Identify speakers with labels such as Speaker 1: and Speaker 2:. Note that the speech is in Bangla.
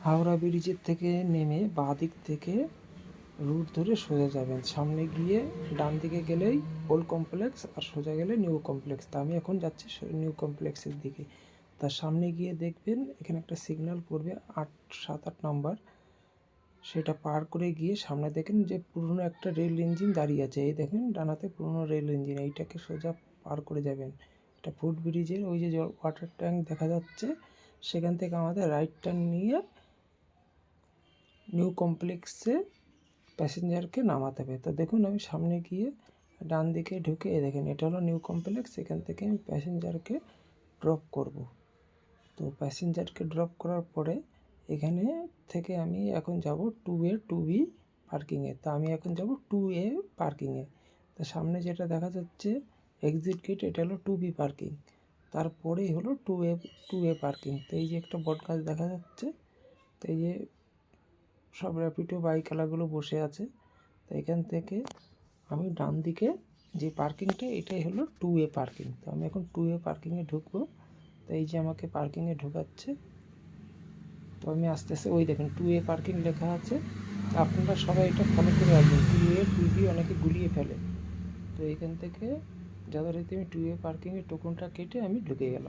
Speaker 1: হাওড়া ব্রিজের থেকে নেমে বাঁ দিক থেকে রুট ধরে সোজা যাবেন। সামনে গিয়ে ডান দিকে গেলেই ওল্ড কমপ্লেক্স, আর সোজা গেলে নিউ কমপ্লেক্স। তা আমি এখন যাচ্ছি নিউ কমপ্লেক্সের দিকে। তার সামনে গিয়ে দেখবেন এখানে একটা সিগন্যাল পড়বে 8 নম্বর। সেটা পার করে গিয়ে সামনে দেখেন যে পুরনো একটা রেল ইঞ্জিন দাঁড়িয়ে আছে। এই দেখেন ডানাতে পুরনো রেল ইঞ্জিন, এইটাকে সোজা পার করে যাবেন। এটা ফুট ব্রিজের ওই যে ওয়াটার ট্যাঙ্ক দেখা যাচ্ছে, সেখান থেকে আমাদের রাইট টার্ন নিয়ে নিউ কমপ্লেক্সে প্যাসেঞ্জারকে নামাতে হবে। তো দেখুন আমি সামনে গিয়ে ডান দিকে ঢুকে দেখেন এটা হলো নিউ কমপ্লেক্স। এখান থেকে আমি প্যাসেঞ্জারকে ড্রপ করব। তো প্যাসেঞ্জারকে ড্রপ করার পরে এখানে থেকে আমি এখন যাব 2A 2B পার্কিংয়ে। তা আমি এখন যাব 2A পার্কিংয়ে। তা সামনে যেটা দেখা যাচ্ছে এক্সিট গেট, এটা হলো 2B পার্কিং। তারপরেই হলো 2A পার্কিং। তো এই যে একটা বট গাছ দেখা যাচ্ছে, তো এই যে সব র্যাপিডো বাইকওয়ালাগুলো বসে আছে। তো এখান থেকে আমি ডান দিকে যে পার্কিংটা, এটাই হলো 2A পার্কিং। তো আমি এখন 2A পার্কিংয়ে ঢুকবো। তো এই যে আমাকে পার্কিংয়ে ঢোকাচ্ছে। তো আমি আস্তে আস্তে ওই দেখেন 2A পার্কিং লেখা আছে। আপনারা সবাই এটা ফলো করে আসবেন। 2A 2B অনেকে গুলিয়ে ফেলে। তো এইখান থেকে যথারীতি আমি 2A পার্কিংয়ে টোকনটা কেটে আমি ঢুকে গেলাম।